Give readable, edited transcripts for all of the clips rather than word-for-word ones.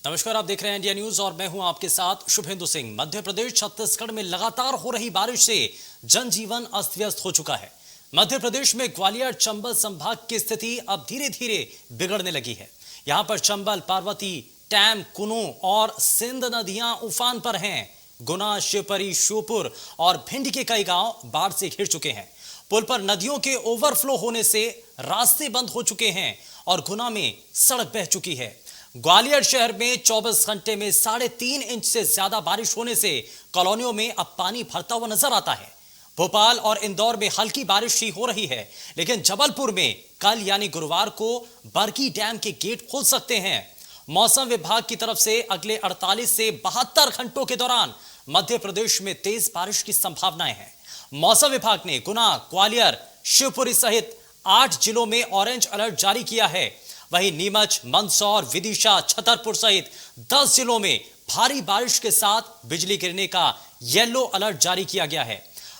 नमस्कार, आप देख रहे हैं इंडिया न्यूज और मैं हूं आपके साथ शुभेंदु सिंह। मध्य प्रदेश छत्तीसगढ़ में लगातार हो रही बारिश से जनजीवन अस्त व्यस्त हो चुका है। मध्य प्रदेश में ग्वालियर चंबल संभाग की स्थिति अब धीरे धीरे बिगड़ने लगी है। यहां पर चंबल, पार्वती, टैम, कुनो और सिंध नदियां उफान पर हैं। गुना, शिवपुरी, श्योपुर और भिंड के कई गांव बाढ़ से घिर चुके हैं। पुल पर नदियों के ओवरफ्लो होने से रास्ते बंद हो चुके हैं और गुना में सड़क बह चुकी है। ग्वालियर शहर में 24 घंटे में 3.5 इंच से ज्यादा बारिश होने से कॉलोनियों में अब पानी भरता हुआ नजर आता है। भोपाल और इंदौर में हल्की बारिश ही हो रही है, लेकिन जबलपुर में कल यानी गुरुवार को बरकी डैम के गेट खुल सकते हैं। मौसम विभाग की तरफ से अगले 48 से 72 घंटों के दौरान मध्य प्रदेश में तेज बारिश की संभावनाएं हैं। मौसम विभाग ने गुना, ग्वालियर, शिवपुरी सहित 8 जिलों में ऑरेंज अलर्ट जारी किया है। वहीं नीमच, मंदसौर, विदिशा, छतरपुर सहित 10 जिलों में भारी बारिश के साथ बिजली गिरने का येलो अलर्ट जारी किया गया है।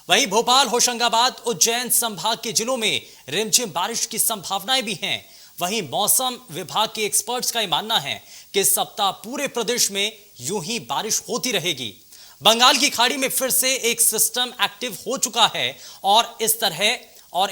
वहीं भोपाल, होशंगाबाद, उज्जैन संभाग के जिलों में रिमझिम बारिश की संभावनाएं भी हैं। वहीं मौसम विभाग के एक्सपर्ट्स का यह मानना है कि इस सप्ताह पूरे प्रदेश में यूं ही बारिश होती रहेगी। बंगाल की खाड़ी में फिर से एक सिस्टम एक्टिव हो चुका है और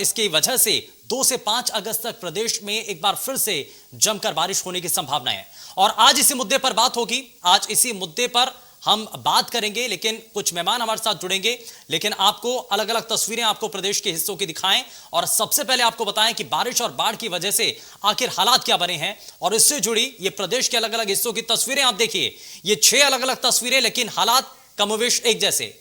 इसकी वजह से 2 से 5 अगस्त तक प्रदेश में एक बार फिर से जमकर बारिश होने की संभावना है। और आज इसी मुद्दे पर बात होगी। आज इसी मुद्दे पर हम बात करेंगे, लेकिन कुछ मेहमान हमारे साथ जुड़ेंगे। लेकिन आपको अलग अलग तस्वीरें आपको प्रदेश के हिस्सों की दिखाएं और सबसे पहले आपको बताएं कि बारिश और बाढ़ की वजह से आखिर हालात क्या बने हैं और इससे जुड़ी ये प्रदेश के अलग अलग हिस्सों की तस्वीरें आप देखिए। ये 6 अलग अलग तस्वीरें, लेकिन हालात कमोवेश एक जैसे।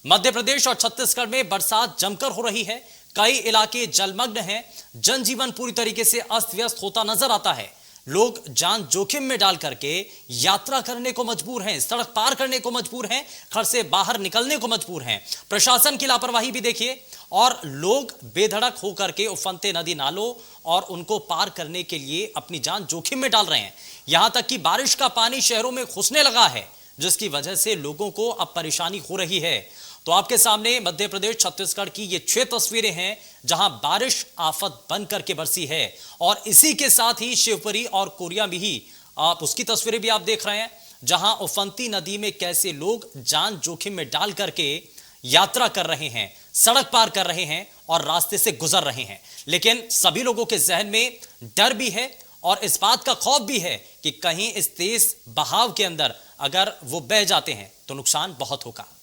मध्य प्रदेश और छत्तीसगढ़ में बरसात जमकर हो रही है। कई इलाके जलमग्न हैं। जनजीवन पूरी तरीके से अस्त व्यस्त होता नजर आता है। लोग जान जोखिम में डाल करके यात्रा करने को मजबूर हैं, सड़क पार करने को मजबूर हैं, घर से बाहर निकलने को मजबूर हैं। प्रशासन की लापरवाही भी देखिए और लोग बेधड़क होकर के उफनते नदी नालों और उनको पार करने के लिए अपनी जान जोखिम में डाल रहे हैं। यहां तक कि बारिश का पानी शहरों में घुसने लगा है, जिसकी वजह से लोगों को अब परेशानी हो रही है। तो आपके सामने मध्य प्रदेश छत्तीसगढ़ की ये 6 तस्वीरें हैं जहां बारिश आफत बन करके बरसी है। और इसी के साथ ही शिवपुरी और कोरिया में ही आप उसकी तस्वीरें भी आप देख रहे हैं, जहां उफनती नदी में कैसे लोग जान जोखिम में डाल करके यात्रा कर रहे हैं, सड़क पार कर रहे हैं और रास्ते से गुजर रहे हैं। लेकिन सभी लोगों के जहन में डर भी है और इस बात का खौफ भी है कि कहीं इस तेज बहाव के अंदर अगर वो बह जाते हैं तो नुकसान बहुत होगा।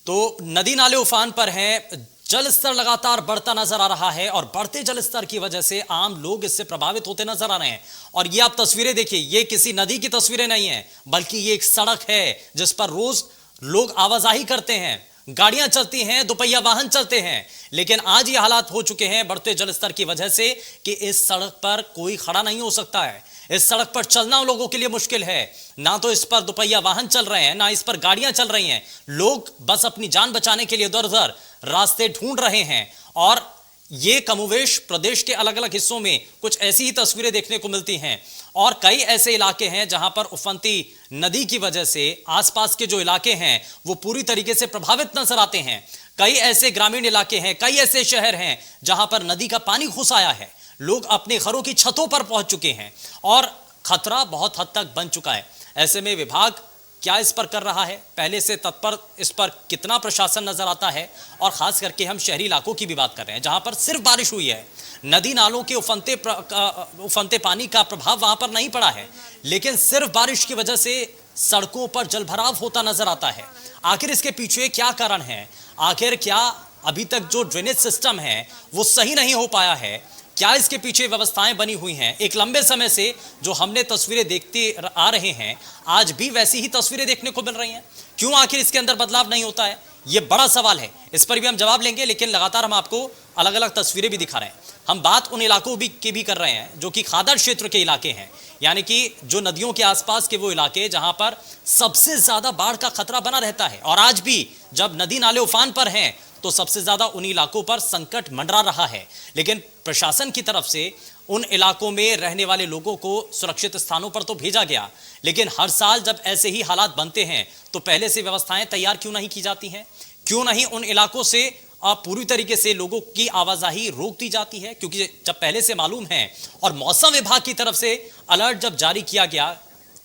तो नदी नाले उफान पर हैं, जल स्तर लगातार बढ़ता नजर आ रहा है और बढ़ते जल स्तर की वजह से आम लोग इससे प्रभावित होते नजर आ रहे हैं। और ये आप तस्वीरें देखिए, ये किसी नदी की तस्वीरें नहीं है, बल्कि ये एक सड़क है जिस पर रोज लोग आवाजाही करते हैं, गाड़ियां चलती हैं, दोपहिया वाहन चलते हैं। लेकिन आज ये हालात हो चुके हैं बढ़ते जल स्तर की वजह से कि इस सड़क पर कोई खड़ा नहीं हो सकता है। इस सड़क पर चलना लोगों के लिए मुश्किल है। ना तो इस पर दोपहिया वाहन चल रहे हैं, ना इस पर गाड़ियां चल रही हैं। लोग बस अपनी जान बचाने के लिए इधर उधर रास्ते ढूंढ रहे हैं। और ये कमोवेश प्रदेश के अलग अलग हिस्सों में कुछ ऐसी ही तस्वीरें देखने को मिलती हैं। और कई ऐसे इलाके हैं जहां पर उफनती नदी की वजह से आसपास के जो इलाके हैं वो पूरी तरीके से प्रभावित नजर आते हैं। कई ऐसे ग्रामीण इलाके हैं, कई ऐसे शहर हैं जहां पर नदी का पानी घुस आया है। लोग अपने घरों की छतों पर पहुंच चुके हैं और खतरा बहुत हद तक बन चुका है। ऐसे में विभाग क्या इस पर कर रहा है, पहले से तत्पर इस पर कितना प्रशासन नजर आता है। और खास करके हम शहरी इलाकों की भी बात कर रहे हैं जहां पर सिर्फ बारिश हुई है। नदी नालों के उफनते पानी का प्रभाव वहां पर नहीं पड़ा है, लेकिन सिर्फ बारिश की वजह से सड़कों पर जलभराव होता नजर आता है। आखिर इसके पीछे क्या कारण है? आखिर क्या अभी तक जो ड्रेनेज सिस्टम है वो सही नहीं हो पाया है? क्या इसके पीछे व्यवस्थाएं बनी हुई हैं? एक लंबे समय से जो हमने तस्वीरें देखते आ रहे हैं, आज भी वैसी ही तस्वीरें देखने को मिल रही हैं। क्यों आखिर इसके अंदर बदलाव नहीं होता है? ये बड़ा सवाल है। इस पर भी हम जवाब लेंगे, लेकिन लगातार हम आपको अलग अलग तस्वीरें भी दिखा रहे हैं। हम बात उन इलाकों की भी कर रहे हैं जो कि खादर क्षेत्र के इलाके हैं, यानी कि जो नदियों के आसपास के वो इलाके जहां पर सबसे ज्यादा बाढ़ का खतरा बना रहता है। और आज भी जब नदी नाले उफान पर हैं तो सबसे ज्यादा उन इलाकों पर संकट मंडरा रहा है। लेकिन प्रशासन की तरफ से उन इलाकों में रहने वाले लोगों को सुरक्षित स्थानों पर तो भेजा गया, लेकिन हर साल जब ऐसे ही हालात बनते हैं तो पहले से व्यवस्थाएं तैयार क्यों नहीं की जाती हैं? क्यों नहीं उन इलाकों से पूरी तरीके से लोगों की आवाजाही रोक दी जाती है, क्योंकि जब पहले से मालूम है और मौसम विभाग की तरफ से अलर्ट जब जारी किया गया,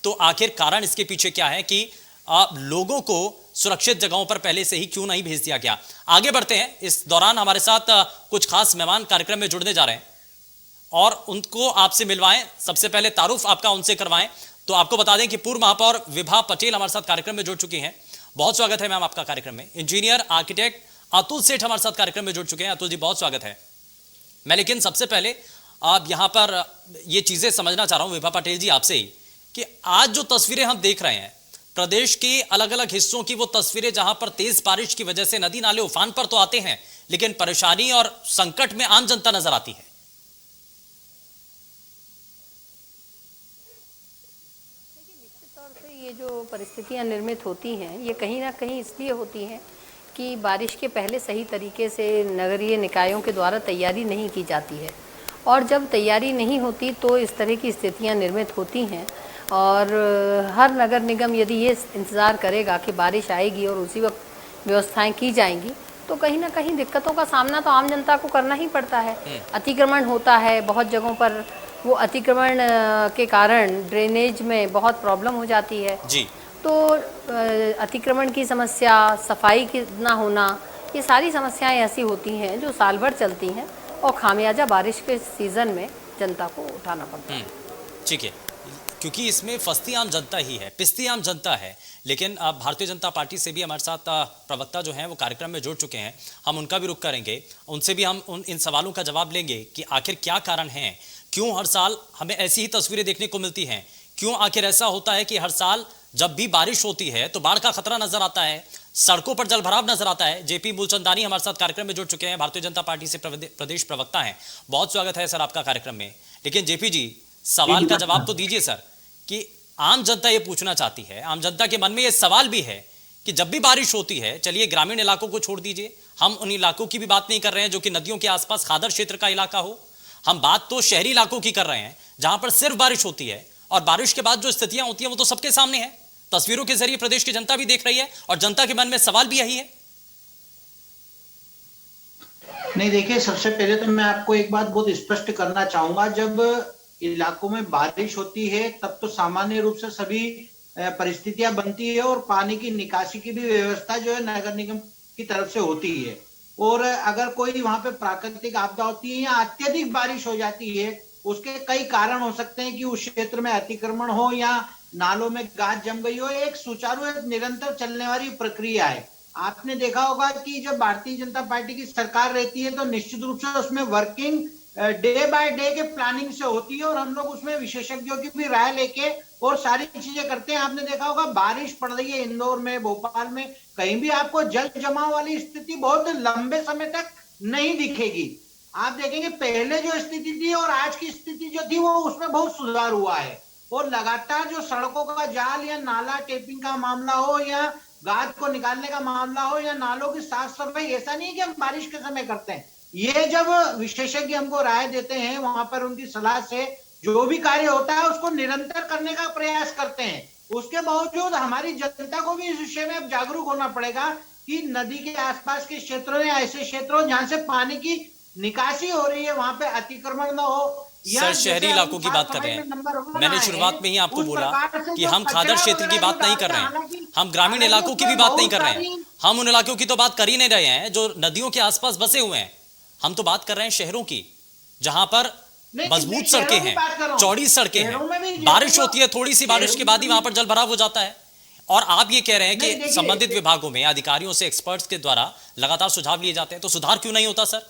तो आखिर कारण इसके पीछे क्या है कि लोगों को सुरक्षित जगहों पर पहले से ही क्यों नहीं भेज दिया गया। आगे बढ़ते हैं। इस दौरान हमारे साथ कुछ खास मेहमान कार्यक्रम में जुड़ने जा रहे हैं और उनको आपसे मिलवाएं। सबसे पहले तारुफ आपका उनसे करवाएं। तो आपको बता दें कि पूर्व महापौर विभा पटेल हमारे साथ कार्यक्रम में जुड़ चुकी हैं। बहुत स्वागत है मैम आपका कार्यक्रम में। इंजीनियर आर्किटेक्ट अतुल सेठ हमारे साथ कार्यक्रम में जुड़ चुके हैं। अतुल जी बहुत स्वागत है। मैं लेकिन सबसे पहले आप यहां पर ये चीजें समझना चाह रहा हूं विभा पटेल जी आपसे ही, कि आज जो तस्वीरें हम देख रहे हैं प्रदेश के अलग अलग हिस्सों की, वो तस्वीरें जहां पर तेज बारिश की वजह से नदी नाले उफान पर तो आते हैं, लेकिन परेशानी और संकट में आम जनता नजर आती है। निश्चित तौर से ये जो परिस्थितियां निर्मित होती हैं, ये कहीं ना कहीं इसलिए होती हैं कि बारिश के पहले सही तरीके से नगरीय निकायों के द्वारा तैयारी नहीं की जाती है, और जब तैयारी नहीं होती तो इस तरह की स्थितियां निर्मित होती हैं। और हर नगर निगम यदि ये इंतज़ार करेगा कि बारिश आएगी और उसी वक्त व्यवस्थाएं की जाएंगी, तो कहीं ना कहीं दिक्कतों का सामना तो आम जनता को करना ही पड़ता है। अतिक्रमण होता है बहुत जगहों पर, वो अतिक्रमण के कारण ड्रेनेज में बहुत प्रॉब्लम हो जाती है जी। तो अतिक्रमण की समस्या, सफाई की ना होना, ये सारी समस्याएं ऐसी होती हैं जो साल भर चलती हैं और खामियाजा बारिश के सीज़न में जनता को उठाना पड़ता है। ठीक है, क्योंकि इसमें फंसती आम जनता ही है, पिसती आम जनता है। लेकिन अब भारतीय जनता पार्टी से भी हमारे साथ प्रवक्ता जो हैं वो कार्यक्रम में जुड़ चुके हैं, हम उनका भी रुख करेंगे। उनसे भी हम इन सवालों का जवाब लेंगे कि आखिर क्या कारण है, क्यों हर साल हमें ऐसी ही तस्वीरें देखने को मिलती हैं, क्यों आखिर ऐसा होता है कि हर साल जब भी बारिश होती है तो बाढ़ का खतरा नजर आता है, सड़कों पर जलभराव नजर आता है। जेपी मूलचंदानी हमारे साथ कार्यक्रम में जुड़ चुके हैं, भारतीय जनता पार्टी से प्रदेश प्रवक्ता हैं। बहुत स्वागत है सर आपका कार्यक्रम में। लेकिन जेपी जी, सवाल का जवाब तो दीजिए सर, कि आम जनता ये पूछना चाहती है, आम जनता के मन में ये सवाल भी है कि जब भी बारिश होती है, चलिए ग्रामीण इलाकों को छोड़ दीजिए, हम उन इलाकों की भी बात नहीं कर रहे हैं जो कि नदियों के आसपास खादर क्षेत्र का इलाका हो, हम बात तो शहरी इलाकों की कर रहे हैं जहां पर सिर्फ बारिश होती है, और बारिश के बाद जो स्थितियां होती हैं वो तो सबके सामने है, तस्वीरों के जरिए प्रदेश की जनता भी देख रही है, और जनता के मन में सवाल भी यही है। नहीं देखिए, सबसे पहले तो मैं आपको एक बात बहुत स्पष्ट करना चाहूंगा। जब इलाकों में बारिश होती है तब तो सामान्य रूप से सभी परिस्थितियां बनती है और पानी की निकासी की भी व्यवस्था जो है नगर निगम की तरफ से होती है। और अगर कोई वहां पे प्राकृतिक आपदा होती है या अत्यधिक बारिश हो जाती है, उसके कई कारण हो सकते हैं कि उस क्षेत्र में अतिक्रमण हो या नालों में गाद जम गई हो। एक सुचारू, एक निरंतर चलने वाली प्रक्रिया है। आपने देखा होगा कि जब भारतीय जनता पार्टी की सरकार रहती है तो निश्चित रूप से उसमें वर्किंग डे बाय डे के प्लानिंग से होती है, और हम लोग उसमें विशेषज्ञों की भी राय लेके और सारी चीजें करते हैं। आपने देखा होगा बारिश पड़ रही है इंदौर में, भोपाल में, कहीं भी आपको जल जमाव वाली स्थिति बहुत लंबे समय तक नहीं दिखेगी। आप देखेंगे पहले जो स्थिति थी और आज की स्थिति जो थी वो उसमें बहुत सुधार हुआ है। और लगातार जो सड़कों का जाल या नाला टेपिंग का मामला हो या गाद को निकालने का मामला हो या नालों की साफ सफाई, ऐसा नहीं है कि हम बारिश के समय करते हैं। ये जब विशेषज्ञ हमको राय देते हैं, वहां पर उनकी सलाह से जो भी कार्य होता है उसको निरंतर करने का प्रयास करते हैं। उसके बावजूद हमारी जनता को भी इस विषय में अब जागरूक होना पड़ेगा कि नदी के आसपास के क्षेत्रों या ऐसे क्षेत्रों जहां से पानी की निकासी हो रही है वहां पे अतिक्रमण न हो। सर, शहरी इलाकों की बात कर रहे हैं। मैंने शुरुआत में ही आपको बोला कि हम खादर क्षेत्र की बात नहीं कर रहे हैं, हम ग्रामीण इलाकों की भी बात नहीं कर रहे हैं। हम उन इलाकों की तो बात कर ही नहीं रहे हैं जो नदियों के आसपास बसे हुए हैं। हम तो बात कर रहे हैं शहरों की, जहां पर मजबूत सड़कें हैं, चौड़ी सड़कें हैं, बारिश होती है, थोड़ी सी बारिश के बाद ही वहां पर जल भराव हो जाता है। और आप ये कह रहे हैं कि संबंधित विभागों में अधिकारियों से, एक्सपर्ट्स के द्वारा लगातार सुझाव लिए जाते हैं, तो सुधार क्यों नहीं होता सर?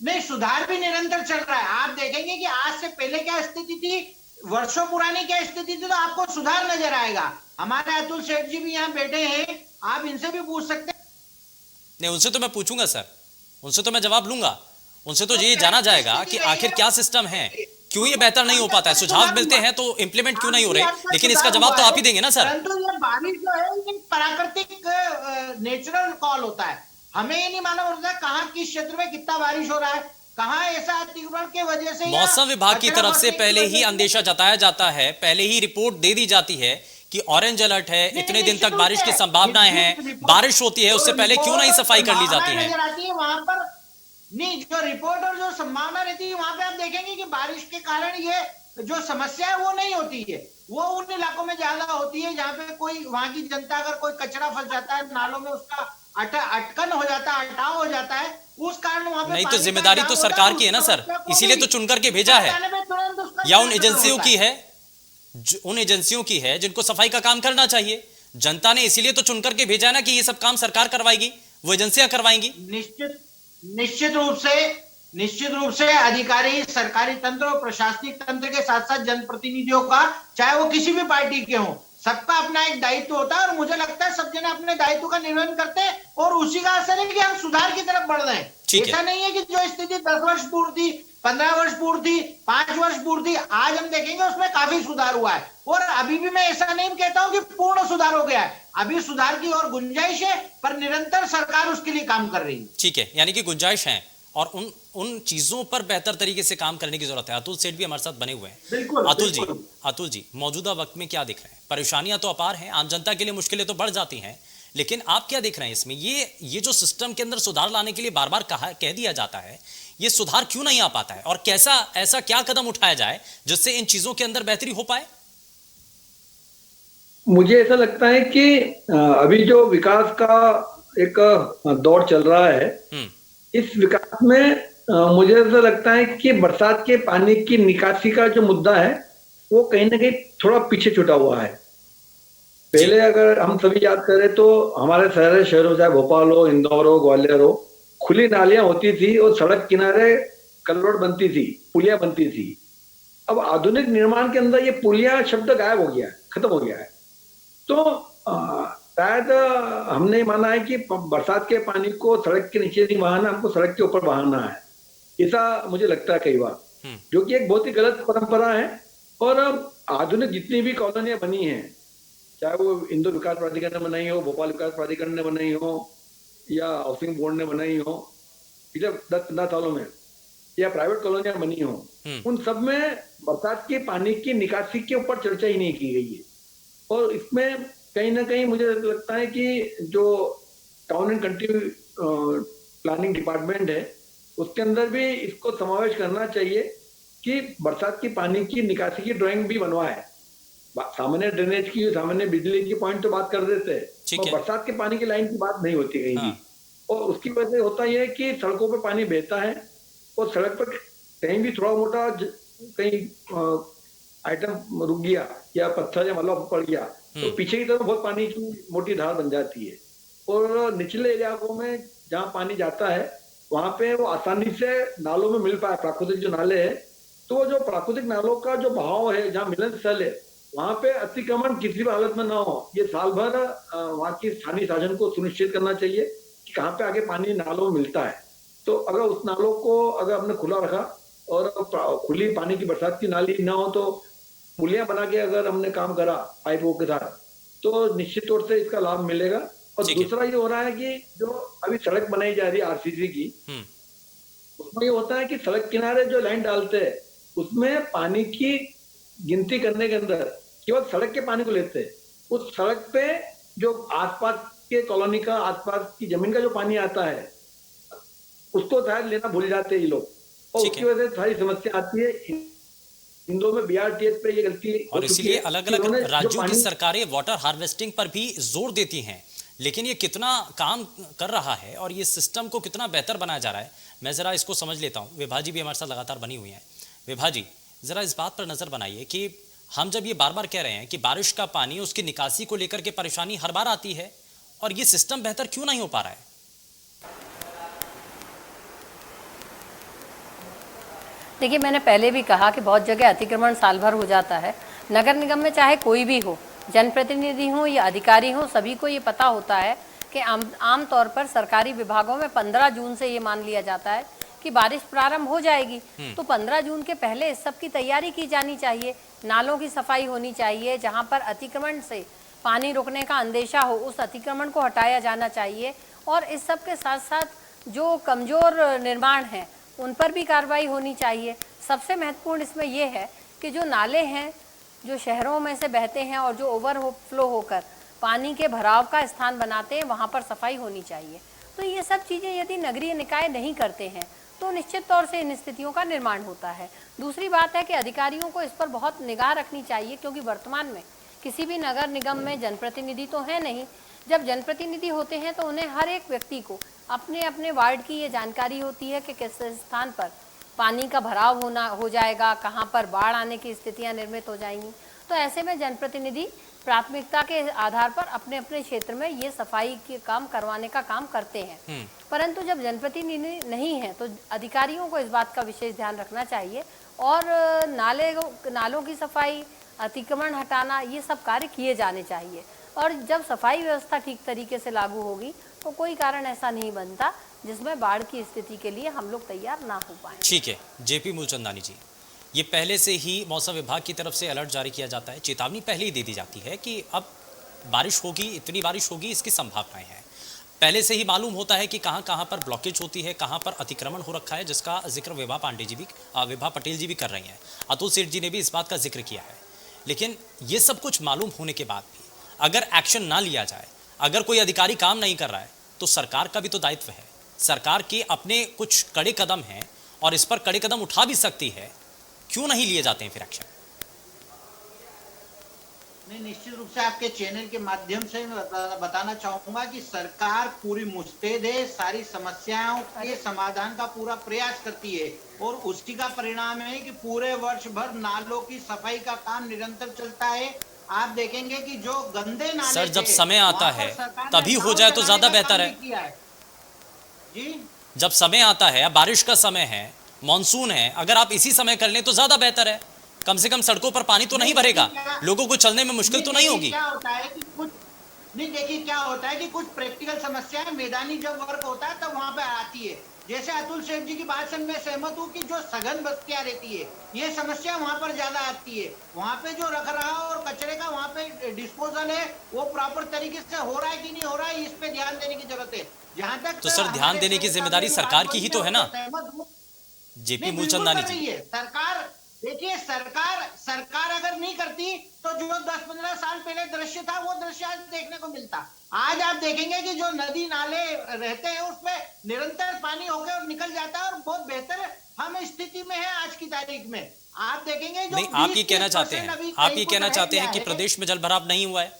नहीं, सुधार भी निरंतर चल रहा है। आप देखेंगे कि आज से पहले क्या स्थिति थी, वर्षों पुरानी क्या स्थिति थी, तो आपको सुधार नजर आएगा। हमारे अतुल सेठ जी भी यहाँ बैठे हैं, आप इनसे भी पूछ सकते हैं। नहीं, उनसे तो मैं पूछूंगा सर, उनसे तो मैं जवाब लूंगा। उनसे तो ये जाना जाएगा कि आखिर क्या सिस्टम है, क्यों ये बेहतर नहीं हो पाता है। सुझाव मिलते हैं तो इंप्लीमेंट क्यों नहीं हो रहे, लेकिन इसका जवाब तो आप ही देंगे ना सर। परंतु ये बारिश जो है ये प्राकृतिक नेचुरल कॉल होता है। हमें ये नहीं मालूम होता कहाँ किस क्षेत्र में कितना बारिश हो रहा है, कहाँ ऐसा अतिक्रमण की वजह से। मौसम विभाग की तरफ से पहले ही अंदेशा जताया जाता है, पहले ही रिपोर्ट दे दी जाती है कि ऑरेंज अलर्ट है, इतने दिन तक निश्चित बारिश रूप की से संभावनाएं हैं, बारिश होती है उससे पहले क्यों नहीं सफाई कर ली जाती है? नजर आती है वहां पर। नहीं, जो रिपोर्ट और जो संभावना रहती है वहां पे आप देखेंगे कि बारिश के कारण ये जो समस्या है वो नहीं होती है। वो उन इलाकों में ज्यादा होती है जहां पे कोई, वहां की जनता अगर कोई कचरा फंस जाता है नालों में, उसका अटकन हो जाता है, अटाव हो जाता है, उस कारण वहां पे नहीं तो पानी का जिम्मेदारी जाम तो होता है सरकार और की है ना उस सर, समस्या को इसीलिए तो भी चुन करके भेजा है, हटाने में तुरंत उसका या उन निराकरण एजेंसियों होता की है, उन एजेंसियों की है जिनको सफाई का काम करना चाहिए। जनता ने इसीलिए तो चुन करके भेजा है ना कि ये सब काम सरकार करवाएगी, वो एजेंसियां करवाएंगी। निश्चित निश्चित रूप से निश्चित रूप से अधिकारी, सरकारी तंत्र और प्रशासनिक तंत्र के साथ साथ जनप्रतिनिधियों का, चाहे वो किसी भी पार्टी के हों, सबका अपना एक दायित्व होता है और मुझे लगता है सब जने अपने दायित्व का निर्वहन करते हैं और उसी का असर है कि हम सुधार की तरफ बढ़ रहे हैं। ठीक है। ऐसा नहीं है कि जो स्थिति 10 वर्ष पूर्व थी, 15 वर्ष पूर्व थी, 5 वर्ष पूर्व थी, आज हम देखेंगे उसमें काफी सुधार हुआ है और अभी भी मैं ऐसा नहीं कहता हूं कि पूर्ण सुधार हो गया है, अभी सुधार की और गुंजाइश है, पर निरंतर सरकार उसके लिए काम कर रही है। ठीक है, यानी कि गुंजाइश है और उन चीजों पर बेहतर तरीके से काम करने की जरूरत है। अतुल सेठ भी हमारे साथ बने हुए हैं। बिल्कुल, अतुल जी, मौजूदा वक्त में क्या दिख रहे हैं? परेशानियां तो अपार हैं, आम जनता के लिए मुश्किलें तो बढ़ जाती हैं, लेकिन आप क्या देख रहे हैं इसमें? ये जो सिस्टम के अंदर सुधार लाने के लिए बार बार कह दिया जाता है, ये सुधार क्यों नहीं आ पाता है और ऐसा क्या कदम उठाया जाए जिससे इन चीजों के अंदर बेहतरी हो पाए? मुझे ऐसा लगता है कि अभी जो विकास का एक दौर चल रहा है, इस विकास में मुझे ऐसा लगता है कि बरसात के पानी की निकासी का जो मुद्दा है वो कहीं ना कहीं थोड़ा पीछे छूटा हुआ है। पहले अगर हम सभी याद करें तो हमारे शहरों चाहे भोपाल हो, इंदौर हो, ग्वालियर हो, खुली नालियां होती थी और सड़क किनारे कलवट बनती थी, पुलिया बनती थी। अब आधुनिक निर्माण के अंदर ये पुलिया शब्द गायब हो गया है, खत्म हो गया है। तो शायद हमने माना है कि बरसात के पानी को सड़क के नीचे नहीं बहाना, हमको सड़क के ऊपर बहाना है, ऐसा मुझे लगता है कई बार, जो कि एक बहुत ही गलत परंपरा है। और आधुनिक जितनी भी कॉलोनियां बनी हैं, चाहे वो इंदो विकास प्राधिकरण ने बनाई हो, भोपाल विकास प्राधिकरण ने बनाई हो, या हाउसिंग बोर्ड ने बनाई हो पिछले 10-15 सालों में, या प्राइवेट कॉलोनियां बनी हो, उन सब में बरसात के पानी की निकासी के ऊपर चर्चा ही नहीं की गई है। और इसमें कहीं ना कहीं मुझे लगता है कि जो town and country planning department है उसके अंदर भी इसको समावेश करना चाहिए कि बरसात की पानी की निकासी की ड्राइंग भी बनवाए। सामान्य ड्रेनेज की, सामान्य बिजली की पॉइंट तो बात कर देते हैं और बरसात के पानी की लाइन की बात नहीं होती कहीं भी। और उसकी वजह से होता यह है कि सड़कों पर पानी बहता है और सड़क पर कहीं भी थोड़ा मोटा कहीं आइटम रुक गया या पत्थर या मलबा पड़ गया तो पीछे की तरफ बहुत पानी की मोटी धार बन जाती है। और निचले इलाकों में जहाँ पानी जाता है वहां पे वो आसानी से नालों में मिल पाए, प्राकृतिक जो नाले हैं, तो जो प्राकृतिक नालों का जो बहाव है, जहाँ मिलन स्थल है, वहां पे अतिक्रमण किसी भी हालत में ना हो, ये साल भर वहाँ की स्थानीय शासन को सुनिश्चित करना चाहिए कि कहाँ पे आगे पानी नालों में मिलता है। तो अगर उस नालों को अगर हमने खुला रखा और खुली पानी की बरसात की नाली ना हो तो पुलियां बना के अगर हमने काम करा पाइपों के साथ तो निश्चित तौर से इसका लाभ मिलेगा। और दूसरा ये हो रहा है कि जो अभी सड़क बनाई जा रही है आरसीसी की, उसमें ये होता है कि सड़क किनारे जो लाइन डालते हैं उसमें पानी की गिनती करने के अंदर केवल सड़क के पानी को लेते हैं। उस सड़क पे जो आसपास के कॉलोनी का, आसपास की जमीन का जो पानी आता है उसको शायद लेना भूल जाते हैं ये लोग, और उसकी वजह से सारी समस्या आती है। इंदौर में बीआरटीएस पे ये गलती और इसलिए अलग अलग राज्यों की सरकारें वाटर हार्वेस्टिंग पर भी जोर देती हैं, लेकिन ये कितना काम कर रहा है और ये सिस्टम को कितना बेहतर बनाया जा रहा है, मैं जरा इसको समझ लेता हूँ। विभा जी भी हमारे साथ लगातार बनी हुई हैं। विभा जी, जरा इस बात पर नजर बनाइए कि हम जब ये बार बार कह रहे हैं कि बारिश का पानी, उसकी निकासी को लेकर के परेशानी हर बार आती है, और ये सिस्टम बेहतर क्यों नहीं हो पा रहा है? देखिए, मैंने पहले भी कहा कि बहुत जगह अतिक्रमण साल भर हो जाता है। नगर निगम में चाहे कोई भी हो, जनप्रतिनिधि हो या अधिकारी हो, सभी को ये पता होता है कि आम तौर पर सरकारी विभागों में 15 जून से ये मान लिया जाता है कि बारिश प्रारंभ हो जाएगी, तो 15 जून के पहले इस सब की तैयारी की जानी चाहिए। नालों की सफाई होनी चाहिए, जहाँ पर अतिक्रमण से पानी रुकने का अंदेशा हो उस अतिक्रमण को हटाया जाना चाहिए। और इस सब के साथ साथ जो कमज़ोर निर्माण हैं उन पर भी कार्रवाई होनी चाहिए। सबसे महत्वपूर्ण इसमें यह है कि जो नाले हैं जो शहरों में से बहते हैं और जो ओवरफ्लो होकर पानी के भराव का स्थान बनाते हैं, वहाँ पर सफाई होनी चाहिए। तो ये सब चीज़ें यदि नगरीय निकाय नहीं करते हैं तो निश्चित तौर से इन स्थितियों का निर्माण होता है। दूसरी बात है कि अधिकारियों को इस पर बहुत निगाह रखनी चाहिए, क्योंकि वर्तमान में किसी भी नगर निगम में जनप्रतिनिधि तो है नहीं। जब जनप्रतिनिधि होते हैं तो उन्हें हर एक व्यक्ति को अपने अपने वार्ड की ये जानकारी होती है कि किस स्थान पर पानी का भराव हो जाएगा, कहाँ पर बाढ़ आने की स्थितियाँ निर्मित हो जाएंगी। तो ऐसे में जनप्रतिनिधि प्राथमिकता के आधार पर अपने अपने क्षेत्र में ये सफाई के काम करवाने का काम करते हैं। परंतु जब जनप्रतिनिधि नहीं है तो अधिकारियों को इस बात का विशेष ध्यान रखना चाहिए और नालों की सफाई, अतिक्रमण हटाना, ये सब कार्य किए जाने चाहिए। और जब सफाई व्यवस्था ठीक तरीके से लागू होगी तो कोई कारण ऐसा नहीं बनता जिसमें बाढ़ की स्थिति के लिए हम लोग तैयार ना हो पाए। ठीक है जेपी मूलचंदानी जी, ये पहले से ही मौसम विभाग की तरफ से अलर्ट जारी किया जाता है, चेतावनी पहले ही दे दी जाती है कि अब बारिश होगी, इतनी बारिश होगी, इसकी संभावनाएं हैं। पहले से ही मालूम होता है कि कहां कहां पर ब्लॉकेज होती है, कहां पर अतिक्रमण हो रखा है, जिसका जिक्र विभा पटेल जी भी कर रही हैं। अतुल सेठ जी ने भी इस बात का जिक्र किया है। लेकिन ये सब कुछ मालूम होने के बाद भी अगर एक्शन ना लिया जाए, अगर कोई अधिकारी काम नहीं कर रहा है, तो सरकार का भी तो दायित्व है। सरकार के अपने कुछ कड़े कदम हैं और इस पर कड़े कदम उठा भी सकती है, क्यों नहीं लिए जाते हैं फिर एक्शन? नहीं, निश्चित रूप से आपके चैनल के माध्यम से मैं बताना चाहूंगा कि सरकार पूरी मुस्तैद है, सारी समस्याओं के समाधान का पूरा प्रयास करती है और उसी का परिणाम है कि पूरे वर्ष भर नालों की सफाई का काम निरंतर चलता है। आप देखेंगे कि जो गंदे नाले सर, जब समय आता है तभी हो जाए तो ज्यादा बेहतर है जी। जब समय आता है, बारिश का समय है, मॉनसून है, अगर आप इसी समय कर लें तो ज्यादा बेहतर है। कम से कम सड़कों पर पानी तो नहीं भरेगा, लोगों को चलने में मुश्किल तो नहीं होगी। क्या होता है कि देखिए क्या होता है कि कुछ प्रैक्टिकल समस्याएं मैदानी जब वर्क होता है तब वहां पे आती है। जैसे अतुल सेठ जी की बात से मैं सहमत हूँ कि जो सघन बस्तियां रहती है, ये समस्या वहां पर ज्यादा आती है। वहां पे जो रखरखाव और कचरे का वहां पे डिस्पोजल है, वो प्रॉपर तरीके से हो रहा है कि नहीं हो रहा है, इस पे ध्यान देने की जरूरत है। जहां तक तो सर, ध्यान देने की जिम्मेदारी सरकार की ही तो है ना, जेपी मूलचंदानी जी। सरकार देखिए, सरकार अगर नहीं करती तो जो 10-15 साल पहले दृश्य था वो दृश्य आज देखने को मिलता। आज आप देखेंगे कि जो नदी नाले रहते हैं उसमें निरंतर पानी होकर और निकल जाता है और बहुत बेहतर हम स्थिति में है आज की तारीख में। आप देखेंगे जो नहीं, आप ये कहना चाहते हैं कि प्रदेश में जल भराव नहीं हुआ है?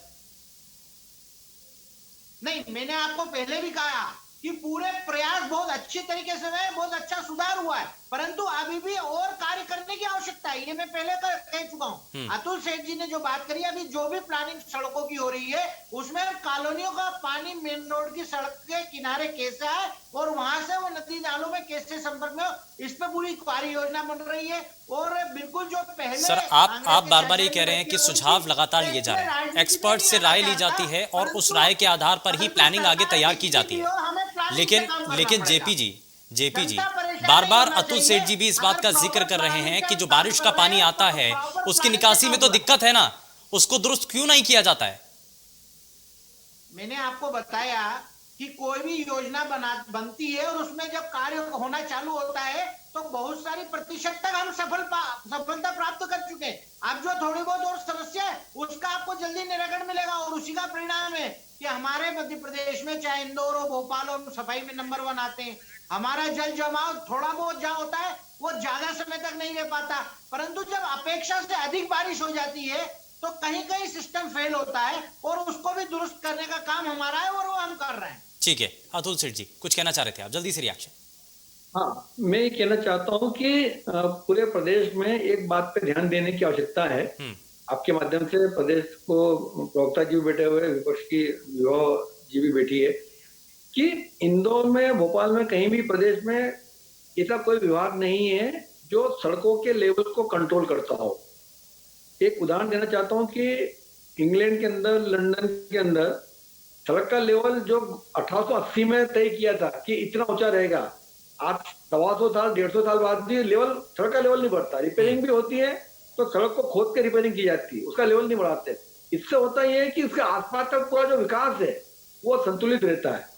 नहीं, मैंने आपको पहले भी कहा कि पूरे प्रयास बहुत अच्छे तरीके से हुए, बहुत अच्छा सुधार हुआ है, परंतु अभी भी और कार्य करने की आवश्यकता है। ये मैं पहले कह चुका हूँ। अतुल सेठ जी ने जो बात करी, अभी जो भी प्लानिंग सड़कों की हो रही है उसमें कॉलोनियों का पानी मेन रोड की सड़क के किनारे कैसे है और वहां से वो नदी नालों में कैसे संपर्क में हो, इस पे पूरी कार्य योजना बन रही है। और बिल्कुल जो पहले सर, आप बार बार ये कह रहे हैं कि सुझाव लगातार लिए जा रहे हैं, एक्सपर्ट से राय ली जाती है और उस राय के आधार पर ही प्लानिंग आगे तैयार की जाती है। लेकिन जेपी जी बार बार अतुल सेठ जी भी इस बात का जिक्र कर रहे हैं कि जो बारिश का पानी आता है उसकी निकासी में तो दिक्कत है ना, उसको दुरुस्त क्यों नहीं किया जाता है? मैंने आपको बताया कि कोई भी योजना बनती है और उसमें जब कार्य होना चालू होता है तो बहुत सारी प्रतिशत तक हम सफलता प्राप्त कर चुके हैं। अब जो थोड़ी बहुत और समस्या है उसका आपको जल्दी निराकरण मिलेगा और उसी का परिणाम है कि हमारे मध्य प्रदेश में चाहे इंदौर हो, भोपाल हो, सफाई में नंबर 1 आते हैं। हमारा जल जमाव थोड़ा बहुत जहाँ होता है वो ज्यादा समय तक नहीं रह पाता, परंतु जब अपेक्षा से अधिक बारिश हो जाती है तो कहीं कहीं सिस्टम फेल होता है और उसको भी दुरुस्त करने का काम हमारा है और वो हम कर रहे हैं। ठीक है, अतुल सेठ जी कुछ कहना चाह रहे थे आप, जल्दी से रिएक्शन। हाँ, मैं ये कहना चाहता हूँ कि पूरे प्रदेश में एक बात पे ध्यान देने की आवश्यकता है। आपके माध्यम से प्रदेश को प्रवक्ता जी भी बैठे हुए, विपक्ष की युवा जी भी बैठी है कि इंदौर में, भोपाल में, कहीं भी प्रदेश में ऐसा कोई विभाग नहीं है जो सड़कों के लेवल को कंट्रोल करता हो। एक उदाहरण देना चाहता हूँ कि इंग्लैंड के अंदर, लंदन के अंदर सड़क का लेवल जो 1880 में तय किया था कि इतना ऊंचा रहेगा, आज 125 साल 150 साल बाद भी लेवल, सड़क का लेवल नहीं बढ़ता। रिपेयरिंग भी होती है तो सड़क को खोद के रिपेयरिंग की जाती है, उसका लेवल नहीं बढ़ाते। इससे होता यह है कि उसके आसपास का पूरा जो विकास है वो संतुलित रहता है।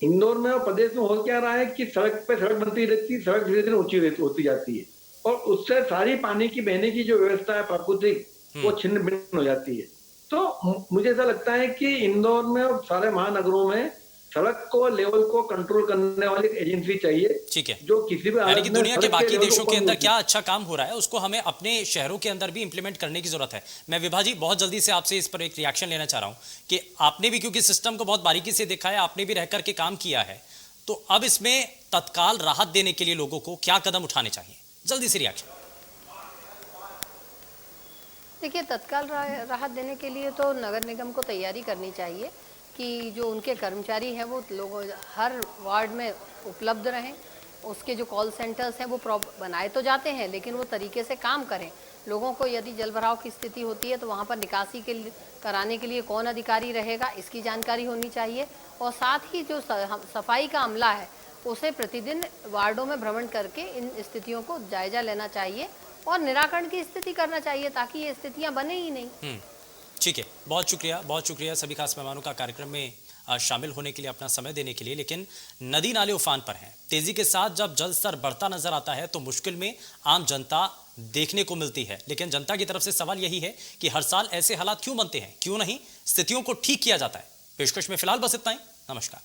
इंदौर में और प्रदेश में हो क्या रहा है कि सड़क पे सड़क बनती रहती है, सड़क धीरे धीरे ऊंची होती जाती है और उससे सारी पानी की बहने की जो व्यवस्था है प्राकृतिक, वो छिन्न भिन्न हो जाती है। तो मुझे ऐसा लगता है कि इंदौर में और सारे महानगरों में सड़क को लेवल को कंट्रोल करने वाली एक एजेंसी चाहिए, ठीक है, जो किसी भी यानी हालत कि में दुनिया के सड़क बाकी लेवल को देशों के ऊपर अंदर नहीं क्या अच्छा काम हो रहा है उसको हमें अपने शहरों के अंदर भी इंप्लीमेंट करने की जरूरत है। मैं विभा जी बहुत जल्दी से आपसे इस पर एक रिएक्शन लेना चाह रहा हूं कि आपने भी क्योंकि सिस्टम को बहुत बारीकी से देखा है, आपने भी रह करके काम किया है, तो अब इसमें तत्काल राहत देने के लिए लोगों को क्या कदम उठाने चाहिए? जल्दी से रिएक्शन। देखिए, तत्काल राहत देने के लिए तो नगर निगम को तैयारी करनी चाहिए कि जो उनके कर्मचारी हैं वो लोगों हर वार्ड में उपलब्ध रहें। उसके जो कॉल सेंटर्स हैं वो बनाए तो जाते हैं, लेकिन वो तरीके से काम करें। लोगों को यदि जल भराव की स्थिति होती है तो वहाँ पर निकासी के कराने के लिए कौन अधिकारी रहेगा, इसकी जानकारी होनी चाहिए। और साथ ही जो सफाई का अमला है उसे प्रतिदिन वार्डों में भ्रमण करके इन स्थितियों को जायजा लेना चाहिए और निराकरण की स्थिति करना चाहिए, ताकि ये स्थितियां बने ही नहीं। ठीक है, बहुत शुक्रिया सभी खास मेहमानों का कार्यक्रम में शामिल होने के लिए, अपना समय देने के लिए। लेकिन नदी नाले उफान पर हैं, तेजी के साथ जब जल स्तर बढ़ता नजर आता है तो मुश्किल में आम जनता देखने को मिलती है। लेकिन जनता की तरफ से सवाल यही है कि हर साल ऐसे हालात क्यों बनते हैं, क्यों नहीं स्थितियों को ठीक किया जाता है। पेशकश में फिलहाल बस इतना ही। नमस्कार।